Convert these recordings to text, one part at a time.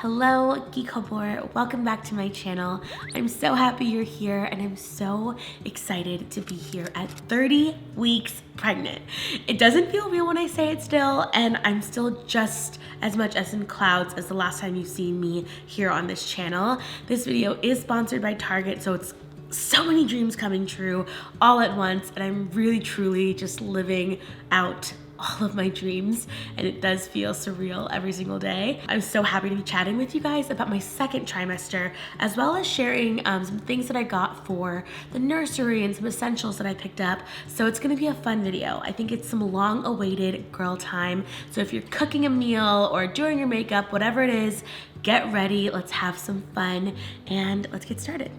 Hello, Geekobor. Welcome back to my channel. I'm so happy you're here and I'm so excited to be here at 30 weeks pregnant. It doesn't feel real when I say it still, and I'm still just as much as in clouds as the last time you've seen me here on this channel. This video is sponsored by Target, so it's so many dreams coming true all at once, and I'm really truly just living out all of my dreams, and it does feel surreal every single day. I'm so happy to be chatting with you guys about my second trimester, as well as sharing some things that I got for the nursery and some essentials that I picked up. So it's gonna be a fun video. I think it's some long-awaited girl time. So if you're cooking a meal or doing your makeup, whatever it is, get ready, let's have some fun, and let's get started.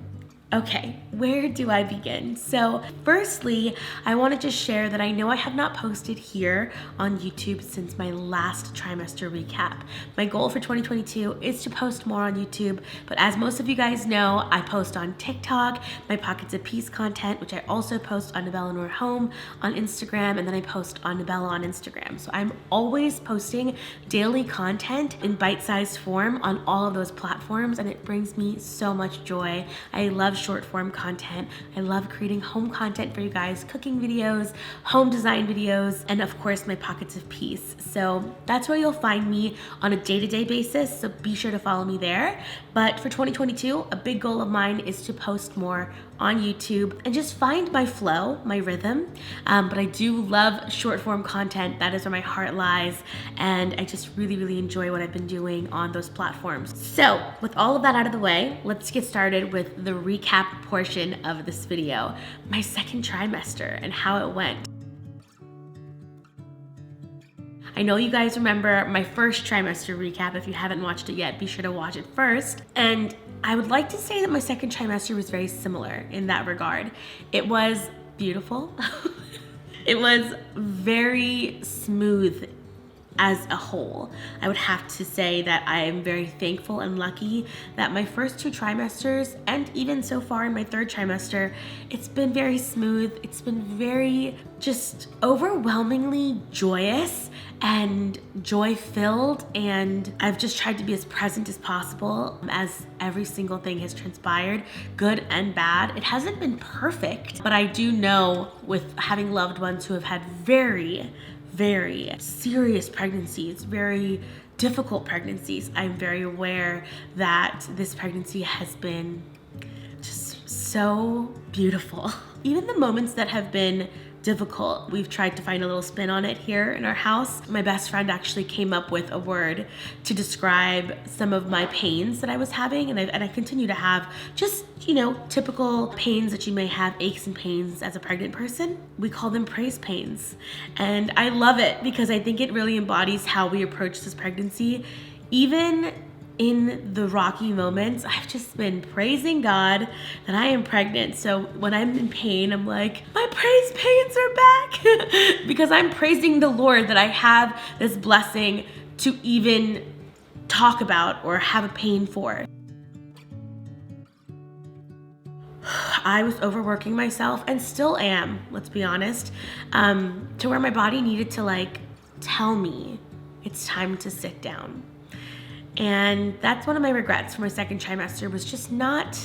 Okay, where do I begin? So firstly, I want to just share that I know I have not posted here on YouTube since my last trimester recap. My goal for 2022 is to post more on YouTube, but as most of you guys know, I post on TikTok, my Pockets of Peace content, which I also post on Nabella Noor Home on Instagram, and then I post on Nabella on Instagram. So I'm always posting daily content in bite-sized form on all of those platforms, and it brings me so much joy. I love short form content. I love creating home content for you guys, cooking videos, home design videos, and of course my Pockets of Peace. So that's where you'll find me on a day-to-day basis, so be sure to follow me there. But for 2022, a big goal of mine is to post more on YouTube and just find my flow, my rhythm. But I do love short form content. That is where my heart lies, and I just really enjoy what I've been doing on those platforms. So with all of that out of the way, let's get started with the recap portion of this video, my second trimester and how it went. I know you guys remember my first trimester recap. If you haven't watched it yet, be sure to watch it first. And I would like to say that my second trimester was very similar in that regard. It was beautiful. It was very smooth as a whole. I would have to say that I am very thankful and lucky that my first two trimesters, and even so far in my third trimester, it's been very smooth. It's been very just overwhelmingly joyous and joy-filled, and I've just tried to be as present as possible as every single thing has transpired, good and bad. It hasn't been perfect, but I do know, with having loved ones who have had very serious pregnancies, very difficult pregnancies, I'm very aware that this pregnancy has been just so beautiful. Even the moments that have been difficult, we've tried to find a little spin on it here in our house. My best friend actually came up with a word to describe some of my pains that I was having, and I continue to have, just, you know, typical pains that you may have, aches and pains as a pregnant person. We call them praise pains. And I love it because I think it really embodies how we approach this pregnancy. Even in the rocky moments, I've just been praising God that I am pregnant. So when I'm in pain, I'm like, my praise pains are back because I'm praising the Lord that I have this blessing to even talk about or have a pain for. I was overworking myself, and still am, let's be honest, to where my body needed to like tell me it's time to sit down. And that's one of my regrets for my second trimester, was just not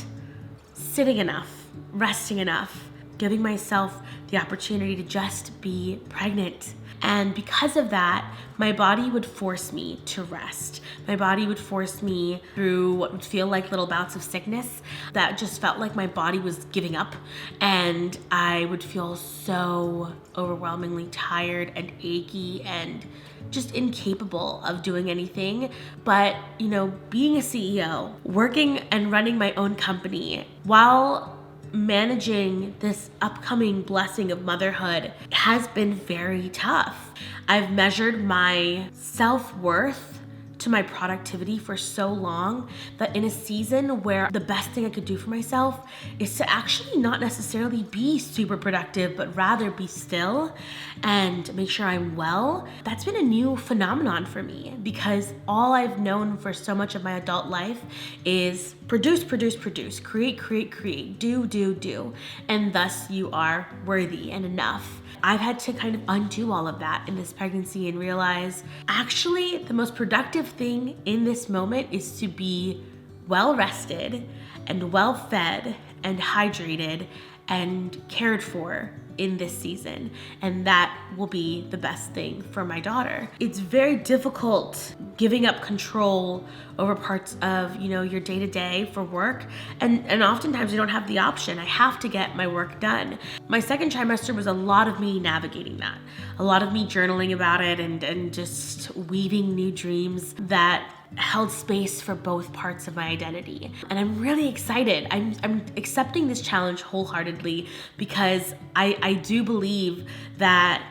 sitting enough, resting enough, giving myself the opportunity to just be pregnant. And because of that, my body would force me to rest. My body would force me through what would feel like little bouts of sickness that just felt like my body was giving up, and I would feel so overwhelmingly tired and achy and just incapable of doing anything. But, you know, being a CEO, working and running my own company while managing this upcoming blessing of motherhood has been very tough. I've measured my self-worth to my productivity for so long that in a season where the best thing I could do for myself is to actually not necessarily be super productive, but rather be still and make sure I'm well, that's been a new phenomenon for me, because all I've known for so much of my adult life is produce, create, do, and thus you are worthy and enough. I've had to kind of undo all of that in this pregnancy and realize actually the most productive thing in this moment is to be well rested and well fed and hydrated and cared for in this season, and that will be the best thing for my daughter. It's very difficult giving up control over parts of, your day-to-day for work, and oftentimes you don't have the option. I have to get my work done. My second trimester was a lot of me navigating that, a lot of me journaling about it and just weaving new dreams that held space for both parts of my identity. And I'm really excited. I'm accepting this challenge wholeheartedly because I do believe that,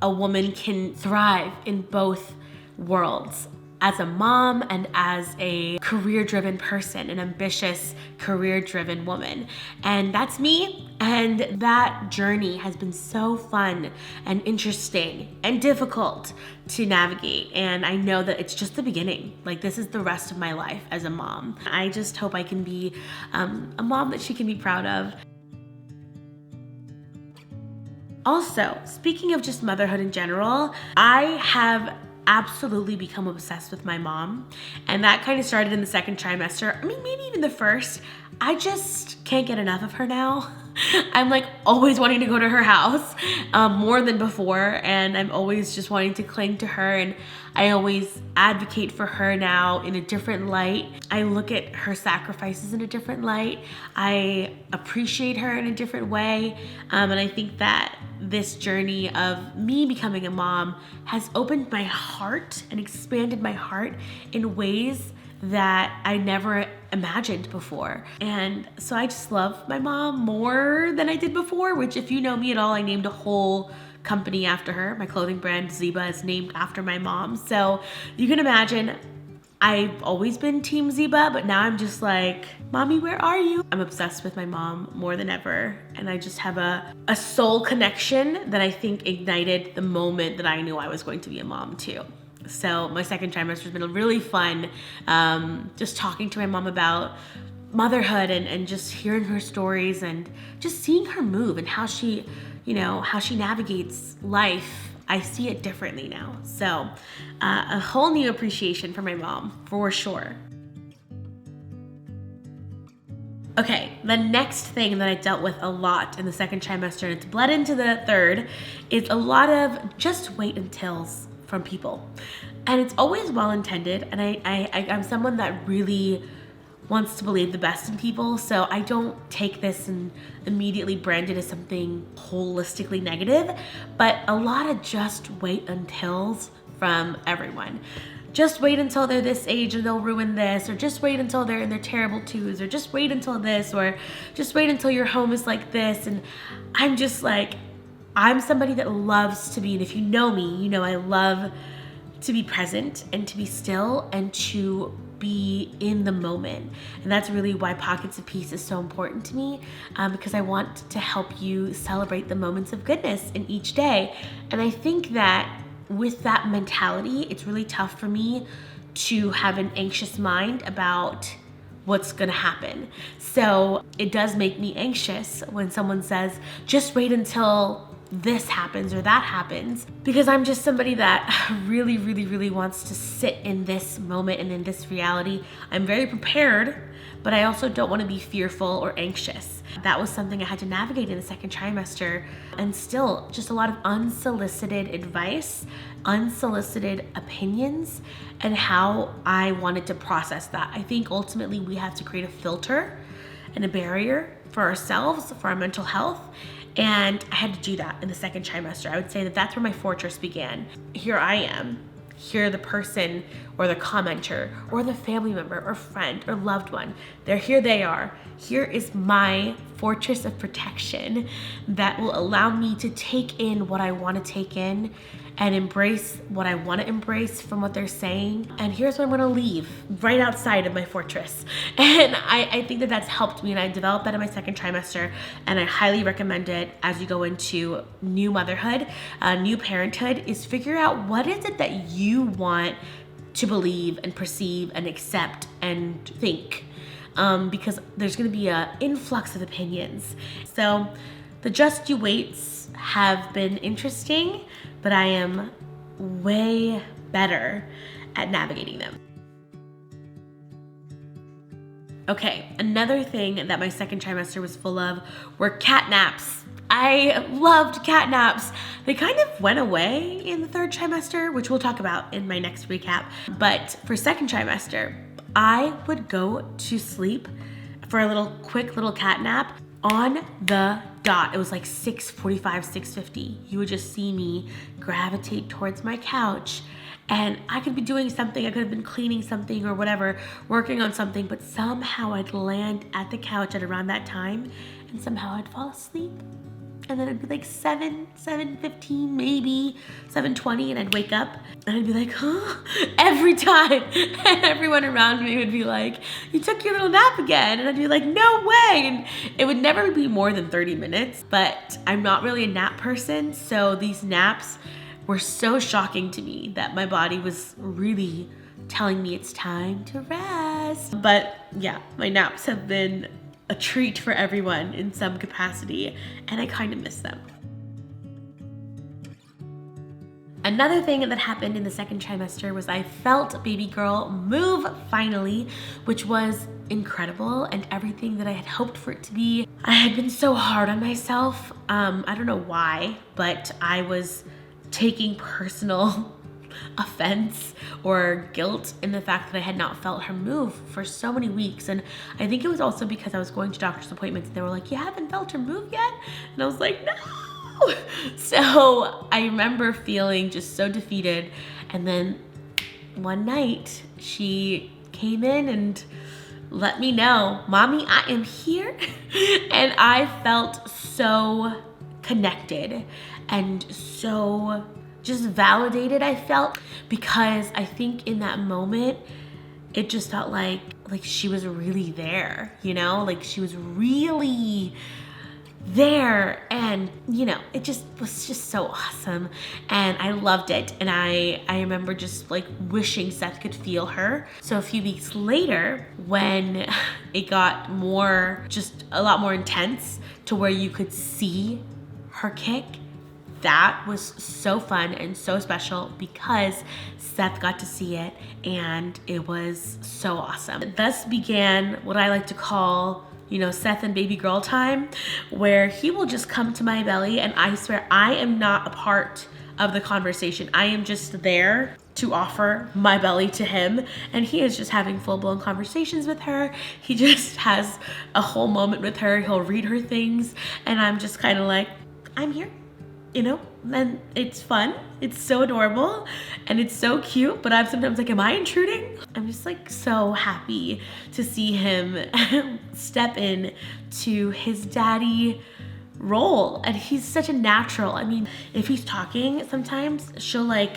a woman can thrive in both worlds. As a mom and as a career-driven person, an ambitious, career-driven woman. And that's me. And that journey has been so fun and interesting and difficult to navigate. And I know that it's just the beginning. Like, this is the rest of my life as a mom. I just hope I can be a mom that she can be proud of. Also, speaking of just motherhood in general, I have absolutely become obsessed with my mom. And that kind of started in the second trimester. I mean, maybe even the first. I just can't get enough of her now. I'm like always wanting to go to her house more than before. And I'm always just wanting to cling to her. And I always advocate for her now in a different light. I look at her sacrifices in a different light. I appreciate her in a different way. And I think that this journey of me becoming a mom has opened my heart and expanded my heart in ways that I never imagined before. And so I just love my mom more than I did before, which, if you know me at all, I named a whole company after her. My clothing brand Ziba is named after my mom. So you can imagine I've always been Team Ziba, but now I'm just like, Mommy, where are you? I'm obsessed with my mom more than ever. And I just have a soul connection that I think ignited the moment that I knew I was going to be a mom too. So my second trimester has been really fun, just talking to my mom about motherhood and just hearing her stories and just seeing her move and how she navigates life. I see it differently now. So a whole new appreciation for my mom, for sure. Okay, the next thing that I dealt with a lot in the second trimester, and it's bled into the third, is a lot of just wait untils from people. And it's always well-intended, and I'm someone that really wants to believe the best in people, so I don't take this and immediately brand it as something holistically negative, but a lot of just wait untils from everyone. Just wait until they're this age and they'll ruin this, or just wait until they're in their terrible twos, or just wait until this, or just wait until your home is like this. And I'm just like, I'm somebody that loves to be, and if you know me, you know I love to be present and to be still and to be in the moment. And that's really why Pockets of Peace is so important to me, because I want to help you celebrate the moments of goodness in each day. And I think that with that mentality, it's really tough for me to have an anxious mind about what's gonna happen. So it does make me anxious when someone says, just wait until this happens or that happens, because I'm just somebody that really, really, really wants to sit in this moment and in this reality. I'm very prepared, but I also don't want to be fearful or anxious. That was something I had to navigate in the second trimester, and still just a lot of unsolicited advice, unsolicited opinions, and how I wanted to process that. I think ultimately we have to create a filter and a barrier for ourselves, for our mental health. And I had to do that in the second trimester. I would say that that's where my fortress began. Here I am. Here the person or the commenter or the family member or friend or loved one. Here they are. Here is my fortress of protection that will allow me to take in what I want to take in and embrace what I want to embrace from what they're saying. And here's what I'm going to leave right outside of my fortress. And I think that that's helped me, and I developed that in my second trimester, and I highly recommend it as you go into new motherhood, new parenthood, is figure out what is it that you want to believe and perceive and accept and think. Because there's going to be an influx of opinions. So The Just You Waits have been interesting, but I am way better at navigating them. Okay, another thing that my second trimester was full of were cat naps. I loved cat naps. They kind of went away in the third trimester, which we'll talk about in my next recap. But for second trimester, I would go to sleep for a quick little cat nap on the dot. It was like 6:45, 6:50. You would just see me gravitate towards my couch, and I could be doing something. I could have been cleaning something or whatever, working on something, but somehow I'd land at the couch at around that time, and somehow I'd fall asleep. And then it'd be like 7:15, maybe 7:20, and I'd wake up and I'd be like, huh? Every time. And everyone around me would be like, you took your little nap again. And I'd be like, no way. And it would never be more than 30 minutes, but I'm not really a nap person. So these naps were so shocking to me that my body was really telling me it's time to rest. But yeah, my naps have been a treat for everyone in some capacity, and I kind of miss them. Another thing that happened in the second trimester was I felt baby girl move finally, which was incredible and everything that I had hoped for it to be. I had been so hard on myself. I don't know why, but I was taking personal offense or guilt in the fact that I had not felt her move for so many weeks. And I think it was also because I was going to doctor's appointments and they were like, you haven't felt her move yet? And I was like, no. So I remember feeling just so defeated. And then one night she came in and let me know, Mommy, I am here. And I felt so connected and so just validated. I felt, because I think in that moment it just felt like she was really there, you know, like she was really there, and you know, it just was just so awesome and I loved it. And I remember just like wishing Seth could feel her. So a few weeks later, when it got just a lot more intense to where you could see her kick, that was so fun and so special because Seth got to see it and it was so awesome. Thus began what I like to call, you know, Seth and baby girl time, where he will just come to my belly and I swear I am not a part of the conversation. I am just there to offer my belly to him, and he is just having full-blown conversations with her. He just has a whole moment with her. He'll read her things and I'm just kind of like, I'm here. You know, and it's fun. It's so adorable and it's so cute, but I'm sometimes like, am I intruding? I'm just like so happy to see him step in to his daddy role. And he's such a natural. I mean, if he's talking, sometimes she'll like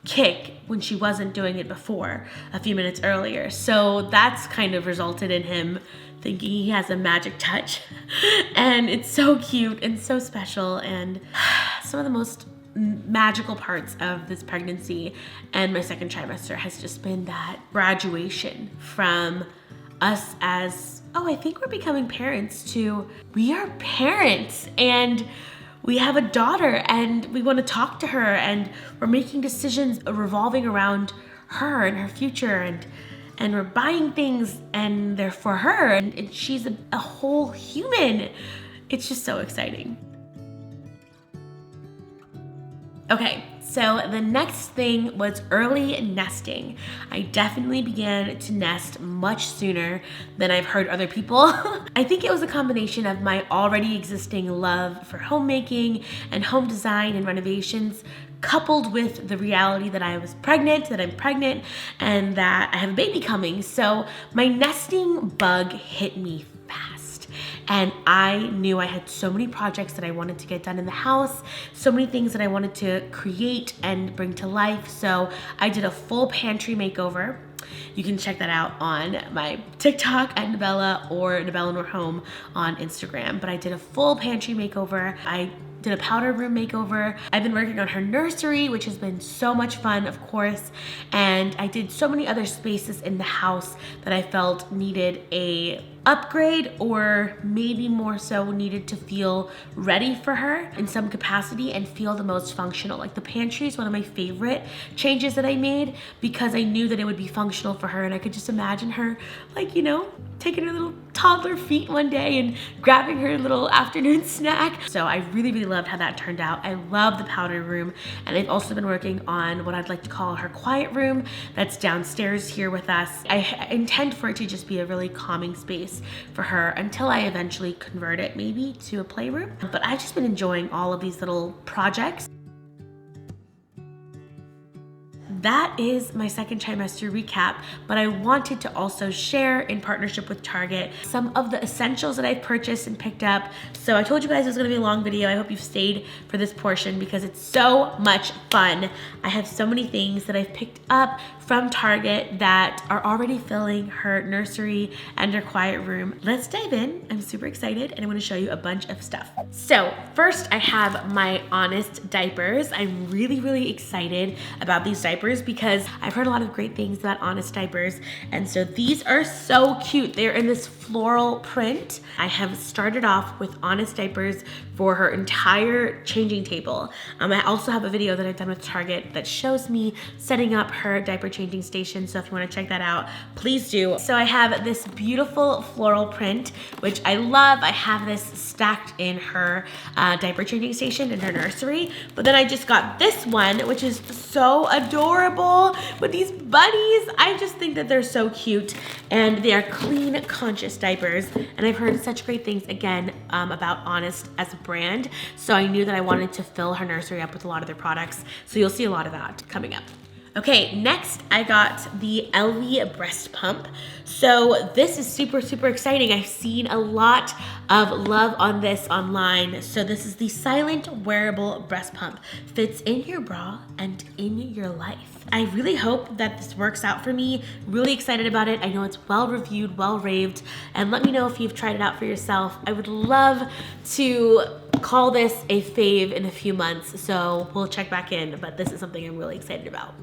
kick when she wasn't doing it before a few minutes earlier. So that's kind of resulted in him thinking he has a magic touch. And it's so cute and so special. And some of the most magical parts of this pregnancy and my second trimester has just been that graduation from us as, oh, I think we're becoming parents, to we are parents and we have a daughter and we want to talk to her and we're making decisions revolving around her and her future, and we're buying things and they're for her, and she's a whole human. It's just so exciting. Okay, so the next thing was early nesting. I definitely began to nest much sooner than I've heard other people. I think it was a combination of my already existing love for homemaking and home design and renovations, coupled with the reality that I was pregnant, that I'm pregnant, and that I have a baby coming. So my nesting bug hit me fast. And I knew I had so many projects that I wanted to get done in the house, so many things that I wanted to create and bring to life. So I did a full pantry makeover. You can check that out on my TikTok at Nabella or Nabella Nor Home on Instagram. But I did a full pantry makeover. I did a powder room makeover. I've been working on her nursery, which has been so much fun, of course. And I did so many other spaces in the house that I felt needed a upgrade, or maybe more so needed to feel ready for her in some capacity and feel the most functional. Like the pantry is one of my favorite changes that I made because I knew that it would be functional for her, and I could just imagine her like, you know, taking her little toddler feet one day and grabbing her little afternoon snack. So I really, really loved how that turned out. I love the powder room, and I've also been working on what I'd like to call her quiet room that's downstairs here with us. I intend for it to just be a really calming space for her until I eventually convert it maybe to a playroom. But I've just been enjoying all of these little projects. That is my second trimester recap, but I wanted to also share, in partnership with Target, some of the essentials that I've purchased and picked up. So I told you guys it was gonna be a long video. I hope you've stayed for this portion because it's so much fun. I have so many things that I've picked up from Target that are already filling her nursery and her quiet room. Let's dive in. I'm super excited and I want to show you a bunch of stuff. So first I have my Honest diapers. I'm really, really excited about these diapers because I've heard a lot of great things about Honest diapers. And so these are so cute. They're in this floral print. I have started off with Honest diapers for her entire changing table. I also have a video that I've done with Target that shows me setting up her diaper changing station. So if you want to check that out, please do. So I have this beautiful floral print, which I love. I have this stacked in her diaper changing station in her nursery. But then I just got this one, which is so adorable with these bunnies. I just think that they're so cute, and they are clean, conscious diapers. And I've heard such great things again about Honest as a brand. So I knew that I wanted to fill her nursery up with a lot of their products. So you'll see a lot of that coming up. Okay, next I got the Elvie breast pump. So this is super, super exciting. I've seen a lot of love on this online. So this is the silent wearable breast pump. Fits in your bra and in your life. I really hope that this works out for me. Really excited about it. I know it's well reviewed, well raved, and let me know if you've tried it out for yourself. I would love to call this a fave in a few months, so we'll check back in, but this is something I'm really excited about.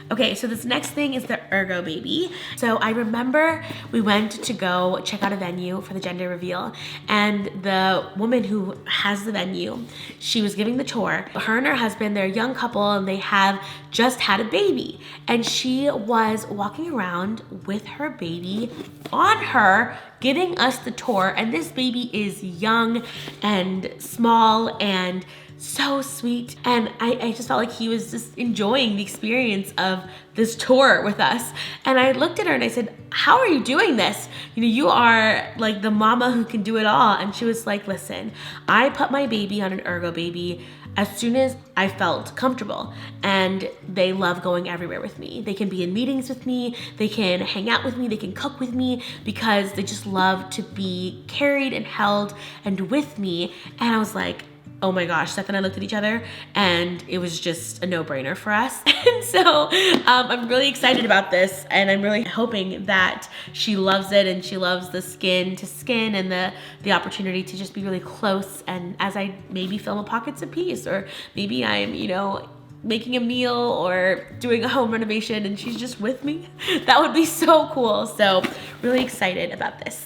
Okay, so this next thing is the Ergobaby. So I remember we went to go check out a venue for the gender reveal, and the woman who has the venue, she was giving the tour. Her and her husband, they're a young couple, and they have just had a baby. And she was walking around with her baby on her, giving us the tour. And this baby is young and small and so sweet, and I just felt like he was just enjoying the experience of this tour with us. And I looked at her and I said, how are you doing this? You know, you are like the mama who can do it all. And she was like, listen, I put my baby on an Ergobaby as soon as I felt comfortable, and they love going everywhere with me. They can be in meetings with me, they can hang out with me, they can cook with me, because they just love to be carried and held and with me. And I was like, oh my gosh, Seth and I looked at each other and it was just a no-brainer for us. And so I'm really excited about this, and I'm really hoping that she loves it and she loves the skin to skin and the opportunity to just be really close, and as I maybe film a Pockets of Peace, or maybe I'm, you know, making a meal or doing a home renovation and she's just with me. That would be so cool. So really excited about this.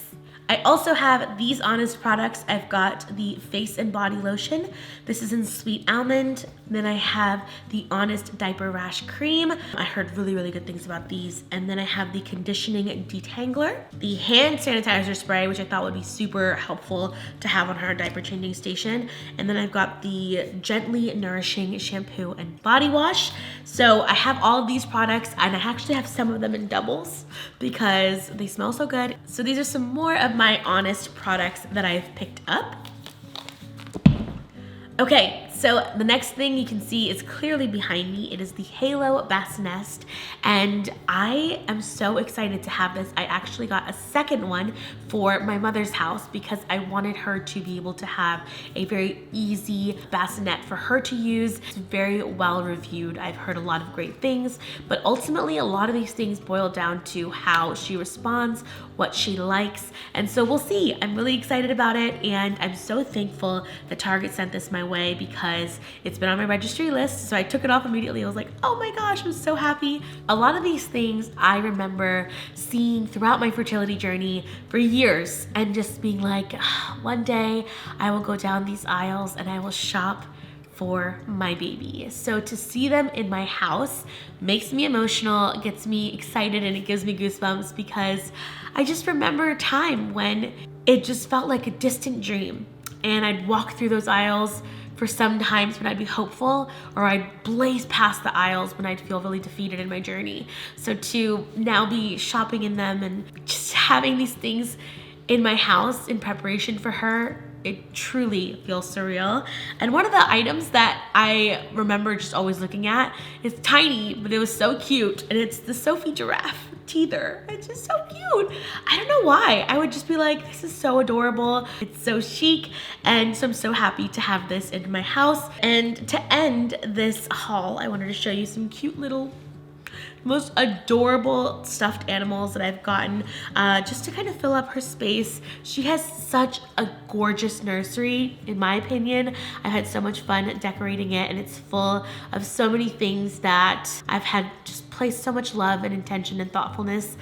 I also have these Honest products. I've got the face and body lotion. This is in Sweet Almond. Then I have the Honest Diaper Rash Cream. I heard really, really good things about these. And then I have the Conditioning Detangler, the hand sanitizer spray, which I thought would be super helpful to have on her diaper changing station. And then I've got the Gently Nourishing Shampoo and Body Wash. So I have all of these products, and I actually have some of them in doubles because they smell so good. So these are some more of my Honest products that I've picked up. Okay, so the next thing you can see is clearly behind me. It is the Halo Bassinet, and I am so excited to have this. I actually got a second one for my mother's house because I wanted her to be able to have a very easy bassinet for her to use. It's very well reviewed. I've heard a lot of great things, but ultimately a lot of these things boil down to how she responds, what she likes, and so we'll see. I'm really excited about it, and I'm so thankful that Target sent this my way because because it's been on my registry list. So I took it off immediately. I was like, oh my gosh, I'm so happy. A lot of these things I remember seeing throughout my fertility journey for years and just being like, one day I will go down these aisles and I will shop for my baby. So to see them in my house makes me emotional, gets me excited, and it gives me goosebumps because I just remember a time when it just felt like a distant dream. And I'd walk through those aisles for some times when I'd be hopeful, or I'd blaze past the aisles when I'd feel really defeated in my journey. So to now be shopping in them and just having these things in my house in preparation for her, it truly feels surreal. And one of the items that I remember just always looking at is tiny, but it was so cute. And it's the Sophie giraffe teether. It's just so cute. I don't know why. I would just be like, this is so adorable. It's so chic. And so I'm so happy to have this in my house. And to end this haul, I wanted to show you some cute little most adorable stuffed animals that I've gotten just to kind of fill up her space. She has such a gorgeous nursery, in my opinion. I've had so much fun decorating it, and it's full of so many things that I've had just placed so much love and intention and thoughtfulness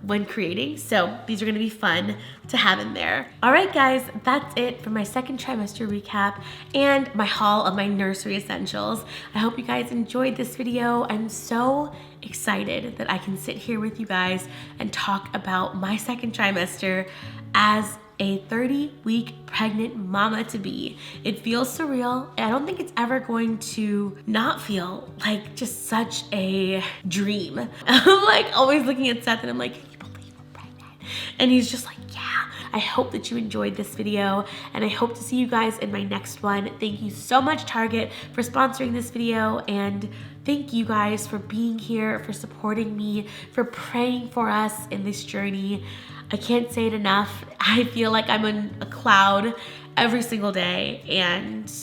when creating. So these are gonna be fun to have in there. All right, guys, that's it for my second trimester recap and my haul of my nursery essentials. I hope you guys enjoyed this video. I'm so excited that I can sit here with you guys and talk about my second trimester as a 30-week pregnant mama to be. It feels surreal. I don't think it's ever going to not feel like just such a dream. I'm like always looking at Seth and I'm like, can you believe I'm pregnant? And he's just like, yeah. I hope that you enjoyed this video, and I hope to see you guys in my next one. Thank you so much, Target, for sponsoring this video, and thank you guys for being here, for supporting me, for praying for us in this journey. I can't say it enough. I feel like I'm on a cloud every single day, and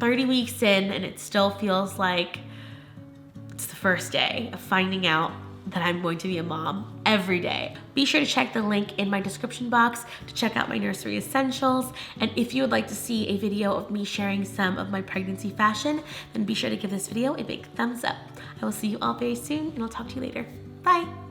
30 weeks in, and it still feels like it's the first day of finding out that I'm going to be a mom every day. Be sure to check the link in my description box to check out my nursery essentials. And if you would like to see a video of me sharing some of my pregnancy fashion, then be sure to give this video a big thumbs up. I will see you all very soon, and I'll talk to you later. Bye.